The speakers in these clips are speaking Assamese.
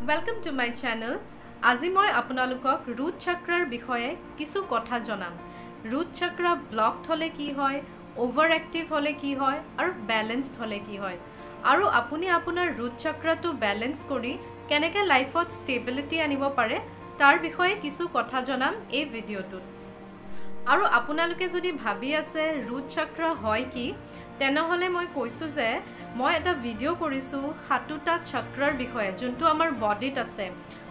Welcome to my channel. আজি মই আপোনালোকক root chakra বিষয়ে কিছু কথা জনাম। root chakra blocked হলে কি হয়, overactive হলে কি হয় আৰু balanced হলে কি হয়। আৰু আপুনি আপোনাৰ root chakra টো balance কৰি কেনেকৈ লাইফত stability আনিব পাৰে তাৰ বিষয়ে কিছু কথা জনাম এই ভিডিঅ'টোত। আৰু আপোনালোকে যদি ভাবি আছে root chakra হয় কি তেনেহলে মই কৈছো যে মই এটা ভিডিও কৰিছো হাতুটা চক্ৰৰ বিষয়ে যোনটো আমাৰ বডিত আছে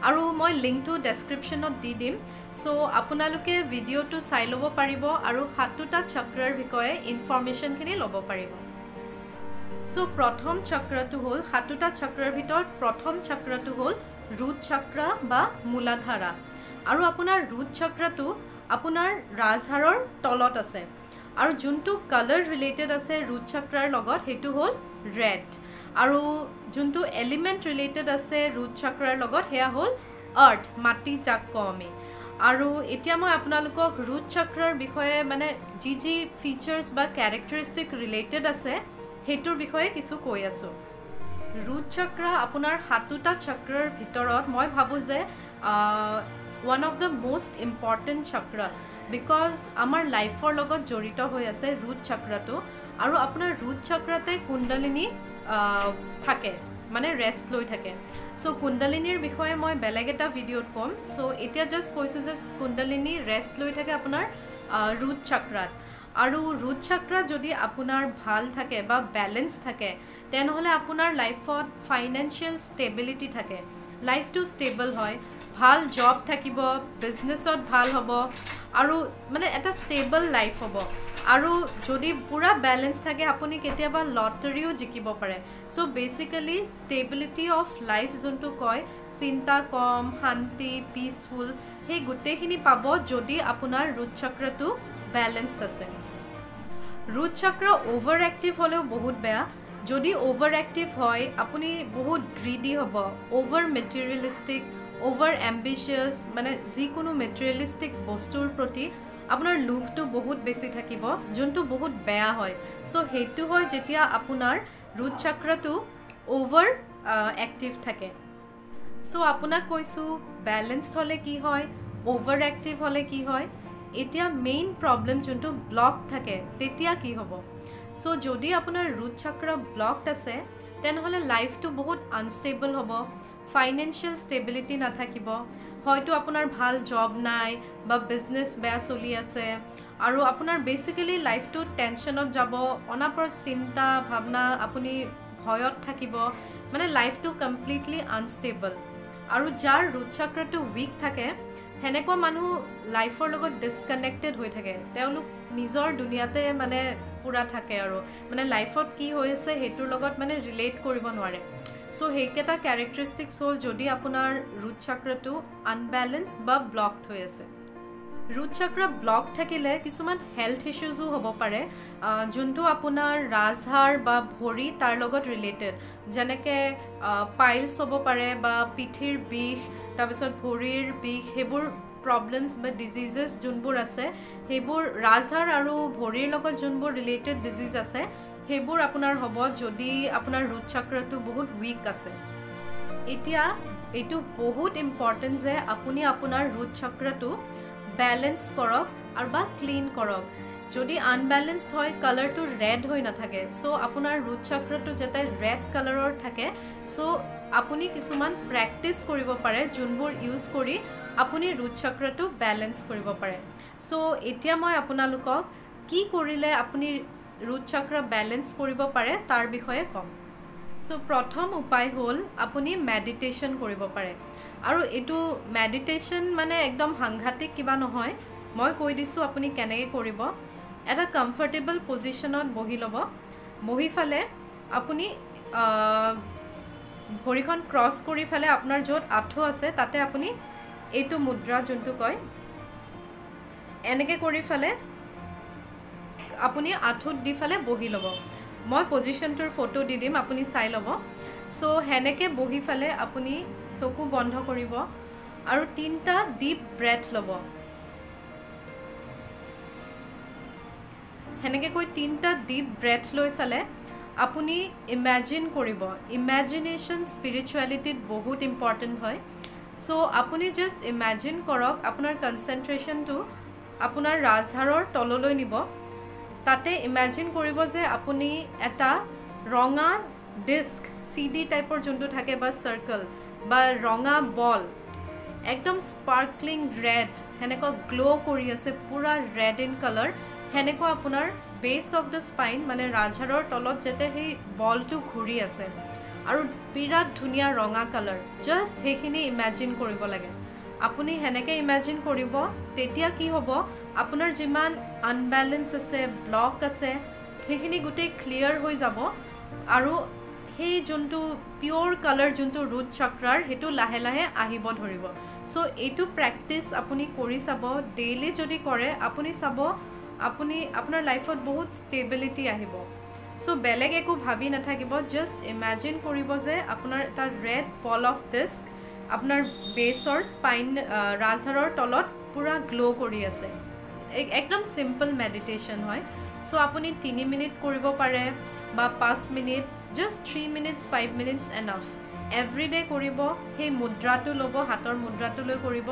আৰু মই লিংকটো ডেসক্ৰিপচনত দি দিম সো আপোনালোকে ভিডিওটো চাই লব পাৰিব আৰু হাতুটা চক্ৰৰ বিষয়ে ইনফৰমেশনখিনি লব পাৰিব। সো প্ৰথম চক্ৰটো হ'ল হাতুটা চক্ৰৰ ভিতৰত প্ৰথম চক্ৰটো হ'ল root chakra বা মূলাধাৰা আৰু আপোনাৰ root chakra-টো আপোনাৰ ৰাজহাৰৰ তলত আছে আৰু যোনটো কালাৰ ৰিলেটেড আছে root chakra-ৰ লগত হেতু হ'ল red আৰু যোনটো এলিমেন্ট ৰিলেটেড আছে root chakra-ৰ লগত হেয়া হ'ল earth মাটি যাক কমে আৰু এতিয়া মই আপোনালোকক root chakra-ৰ বিষয়ে মানে যি ফিচাৰ্স বা ক্যাৰেক্টাৰিষ্টিক ৰিলেটেড আছে হেতুৰ বিষয়ে কিছু কৈ আছো। root chakra আপোনাৰ হাতুটা চক্ৰৰ ভিতৰত মই ভাবো যে one of the most important chakra because আমাৰ লাইফৰ লগত জড়িত হৈ আছে root chakra-টো আৰু আপোনাৰ root chakra-তে কুণ্ডলিনী থাকে মানে ৰেষ্ট লৈ থাকে। সো কুণ্ডলিনীৰ বিষয়ে মই বেলেগ এটা ভিডিওত কম। সো এতিয়া জাস্ট কৈছো যে কুণ্ডলিনী ৰেষ্ট লৈ থাকে আপোনাৰ root chakra-ত আৰু root chakra যদি আপোনাৰ ভাল থাকে বা ব্যালেন্স থাকে তেনেহলে আপোনাৰ লাইফত ফাইনান্সিয়াল ষ্টেবিলিটি থাকে, লাইফটো ষ্টেবল হয়, ভাল জব থাকিব, বিজনেছত ভাল হ'ব আৰু মানে এটা ষ্টেবল লাইফ হ'ব আৰু যদি পুৰা ব্যালেন্স থাকে আপুনি কেতিয়াবা লটাৰীও জিকিব পাৰে। So basically stability of life যোনটো কয় চিন্তা কম, শান্তি, পিসফুল হে গুটেখিনি পাব যদি আপোনাৰ root chakra-টো ব্যালেন্সড আছে। root chakra over active হলেও বহুত বেয়া। যদি over active হয় আপুনি বহুত greedy হ'ব, over materialistic, over ambitious মানে যিকোনো materialistic বস্তুৰ প্ৰতি আপোনাৰ লোভটো বহুত বেছি থাকিব যোনটো বহুত বেয়া হয়। সো হেতু হয় যেতিয়া আপোনাৰ root chakra-টো over active থাকে। সো আপোনাক কৈছো ব্যালেন্সড হলে কি হয়, over active হলে কি হয়। এতিয়া মেইন প্ৰবলেম যোনটো ব্লক থাকে তেতিয়া কি হ'ব। সো যদি আপোনাৰ root chakra blocked আছে তেনেহলে লাইফটো বহুত আনষ্টেবল হ'ব, ফাইনান্সিয়াল ষ্টেবিলিটি নাথাকিব, হয়তো আপোনাৰ ভাল জব নাই বা বিজনেস বেয়া চলি আছে আৰু আপোনাৰ বেসিক্যালি লাইফটো টেনশনত যাব, অনাপৰত চিন্তা ভাবনা, আপুনি ভয়ত থাকিব, মানে লাইফটো কমপ্লিটলি আনষ্টেবল আৰু যাৰ root chakra-টো উইক থাকে হেনেকুৱা মানুহ লাইফৰ লগত ডিসকানেক্টেড হৈ থাকে, তেওঁলোক নিজৰ দুনিয়াতে মানে পুৰা থাকে আৰু মানে লাইফত কি হৈ আছে হেতুৰ লগত মানে ৰিলেট কৰিব নোৱাৰে। সো হেকেটা ক্যাৰেক্টাৰিষ্টিক্স হ'ল যদি আপোনাৰ root chakra-টো আনব্যালেন্সড বা ব্লকড হৈ আছে। root chakra blocked থাকিলে কিছুমান হেলথ ইস্যুজও হ'ব পাৰে যোনটো আপোনাৰ ৰাজহাড় বা ভৰি তাৰ লগত ৰিলেটেড যেনেকে পাইলছ হ'ব পাৰে বা পিঠিৰ বিষ, তাৰপিছত ভৰিৰ বিষ, হেবোৰ প্ৰবলেমছ বা ডিজিজেস যোনবোৰ আছে হেবোৰ ৰাজহাড় আৰু ভৰিৰ লগত যোনবোৰ ৰিলেটেড ডিজিজ আছে হেবোৰ আপোনাৰ হ'ব যদি আপোনাৰ root chakra-টো বহুত উইক আছে। এতিয়া এটো বহুত ইম্পৰ্টেন্ট যে আপুনি আপোনাৰ root chakra-টো ব্যালেন্স কৰক আৰু বা ক্লিন কৰক। যদি আনব্যালেন্সড হয় কালাৰটো ৰেড হৈ নাথাকে সো আপোনাৰ root chakra-টো যেতে ৰেড কালাৰৰ থাকে সো আপুনি কিছুমান প্ৰ্যাকটিস কৰিব পাৰে যোনবোৰ ইউজ কৰি আপুনি root chakra-টো ব্যালেন্স কৰিব পাৰে। সো এতিয়া মই আপোনালোকক কি কৰিলে আপুনি root chakra ব্যালেন্স কৰিব পাৰে তাৰ বিষয়ে কম। সো প্ৰথম উপায় হ'ল আপুনি মেডিটেশন কৰিব পাৰে আৰু এটো মেডিটেশন মানে একদম সাংঘাতিক কিবা নহয়, মই কৈ দিছো আপুনি কেনেকৈ কৰিব। এটা কমফৰ্টেবল পজিশনত বহি লব, বহি ফালে আপুনি ভৰিখন ক্ৰস কৰি ফালে আপোনাৰ য'ত আঁঠু আছে তাতে আপুনি এইটো মুদ্ৰা যোনটো কয় এনেকে কৰি ফালে আপুনি আঁঠুত দি ফালে বহি লব। মই পজিশনটোৰ ফটো দি দিম আপুনি চাই লব। সো হেনেকে বহি ফালে আপুনি চকু বন্ধ কৰিব আৰু 3টা ডিপ ব্ৰেথ লব। হেনেকে কৈ 3টা ডিপ ব্ৰেথ লৈ ফালে আপুনি ইমেজিন কৰিব ইমেজিনেশ্যন স্পিৰিচুৱেলিটিত বহুত ইম্পৰ্টেণ্ট হয় সো আপুনি জাস্ট ইমেজিন কৰক আপোনাৰ কনচেন্ট্ৰেশ্যনটো আপোনাৰ ৰাজহাৰৰ তললৈ নিব তাতে ইমেজিন কৰিব যে আপুনি এটা ৰঙা ডিস্ক সিডি টাইপৰ যোনটো থাকে বা সাৰ্কেল বা ৰঙা বল একদম স্পাৰ্কলিং ৰেড হেনেকৈ গ্লো কৰি আছে পুৰা ৰেড ইন কালাৰ হেনেকৈ আপোনাৰ বেস অফ দ্য স্পাইন মানে ৰাজহাৰৰ তলত যেতে সেই বলটো ঘূৰি আছে আৰু বিৰাট ধুনীয়া ৰঙা কালাৰ জাস্ট হেখিনি ইমেজিন কৰিব লাগে আপুনি হেনেকৈ ইমেজিন কৰিব তেতিয়া কি হ'ব আপোনাৰ যিমান আনবেলেন্স আছে ব্লক আছে হেখিনি গুটে ক্লিয়াৰ হৈ যাব আৰু সেই যোনটো পিওৰ কালাৰ যোনটো ৰুট চক্ৰাৰ হেতু লাহে লাহে আহিব ধৰিব সো এইটো প্ৰেক্টিস আপুনি কৰি চাব ডেইলি যদি কৰে আপুনি চাব আপুনি আপোনাৰ লাইফত বহুত ষ্টেবিলিটি আহিব সো বেলেগ একো ভাবি নাথাকিব জাস্ট ইমেজিন কৰিব যে আপোনাৰ এটা ৰেড বল অফ ডিস্ক আপোনাৰ বেসৰ স্পাইন ৰাজহাৰৰ তলত পুৰা গ্লো কৰি আছে একদম সিম্পল মেডিটেশন হয় সো আপুনি 3 মিনিট কৰিব পাৰে বা 5 minute just 3 minutes 5 minutes enough every day কৰিব সেই মুদ্ৰাটো লব হাতৰ মুদ্ৰাটো লৈ কৰিব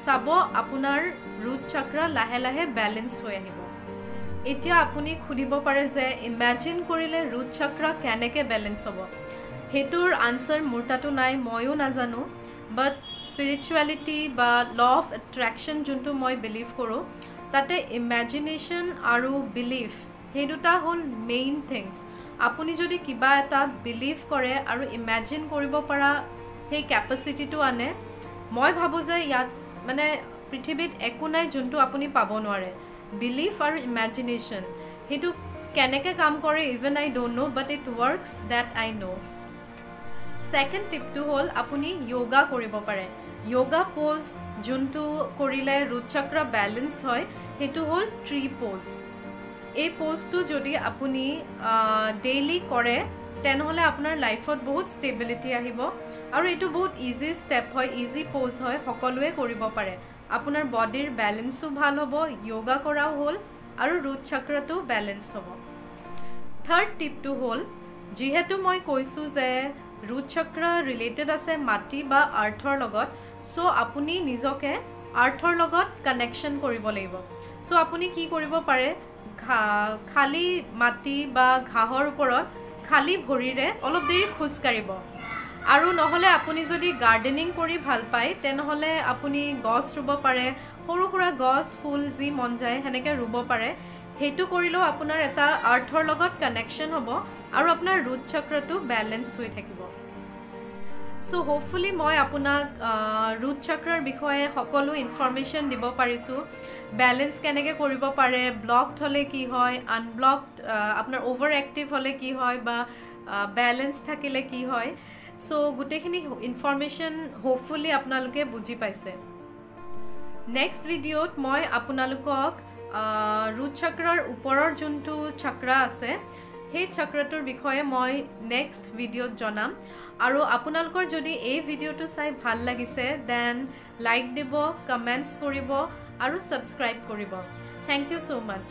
চাব আপোনাৰ ৰুট চক্ৰ লাহে লাহে ব্যালেন্সড হৈ আহিব এতিয়া আপুনি খুদিব পাৰে যে ইমেজিন কৰিলে ৰুট চক্ৰ কেনেকৈ ব্যালেন্স হ'ব হেতুৰ আনসাৰ মুৰ্তাটো নাই ময়ো নাজানো বাট স্পিৰিচুৱেলিটি বা ল অফ এট্ৰাকশন যোনটো মই বিলিভ কৰো তাতে ইমেজিনেশ্যন আৰু বিলিভ হে দুটা হল মেইন থিংস আপুনি যদি কিবা এটা বিলিভ কৰে আৰু ইমেজিন কৰিব পৰা সেই ক্যাপাসিটিটো আনে মই ভাবো যে ইয়াত মানে পৃথিৱীত একো নাই যোনটো আপুনি পাব নোৱাৰে বিলিভ আৰু ইমেজিনেশ্যন হেতু কেনেকৈ কাম কৰে even I don't know but it works that I know second টিপটো হল আপুনি যোগা কৰিব পাৰে যোগা পোজ যোনটো কৰিলে ৰুট চক্ৰ ব্যালেন্সড হয় হেতু হল ট্ৰি পোজ এই পোজটো যদি আপুনি ডেইলি কৰে তেনহলে আপোনাৰ লাইফত বহুত ষ্টেবিলিটি আহিব আৰু এটো বহুত ইজি স্টেপ হয় ইজি পোজ হয় সকলোৱে কৰিব পাৰে আপোনাৰ বডিৰ ব্যালেন্সও ভাল হ'ব যোগা কৰাও হল আৰু ৰুট চক্ৰটো ব্যালেন্সড হ'ব থাৰ্ড টিপটো হল যেহেতু মই কৈছো যে ৰুট চক্ৰ ৰিলেটেড আছে মাটি বা আৰ্থৰ লগত সো আপুনি নিজকে আৰ্থৰ লগত কানেকশন কৰিব লাগিব সো আপুনি কি কৰিব পাৰে খালি মাটি বা ঘাহৰ ওপৰত খালি ভৰিৰে অলপ দেৰি খোজ কাঢ়িব আৰু নহলে আপুনি যদি গাৰ্ডেনিং কৰি ভাল পায় তেনহলে আপুনি গছ ৰুব পাৰে সৰু সৰু গছ ফুল যি মন যায় হেনেকে ৰুব পাৰে হেতু কৰিলো আপোনাৰ এটা আৰ্থৰ লগত কানেকশন হ'ব আৰু আপোনাৰ ৰুট চক্ৰটো ব্যালেন্সড হৈ থাকিব সো হোপফুলি মই আপোনাক ৰুট চক্ৰৰ বিষয়ে সকলো ইনফৰমেশন দিব পাৰিছো ব্যালেন্স কেনেকৈ কৰিব পাৰে ব্লকড হলে কি হয় আনব্লকড আপোনাৰ ওভাৰ এক্টিভ হলে কি হয় বা ব্যালেন্স থাকিলে কি হয় সো গুটেখিনি ইনফৰমেশন হোপফুলি আপোনালোকে বুজি পাইছে নেক্সট ভিডিওত মই আপোনালোকক ৰুট চক্ৰৰ ওপৰৰ যোনটো চক্ৰ আছে সেই চক্ৰটোৰ বিষয়ে মই নেক্সট ভিডিওত জনাম আৰু আপোনালোকৰ যদি এই ভিডিওটো চাই ভাল লাগিছে দেন লাইক দিব কমেন্টস কৰিব আৰু সাবস্ক্ৰাইব কৰিব থ্যাংক ইউ সো মাচ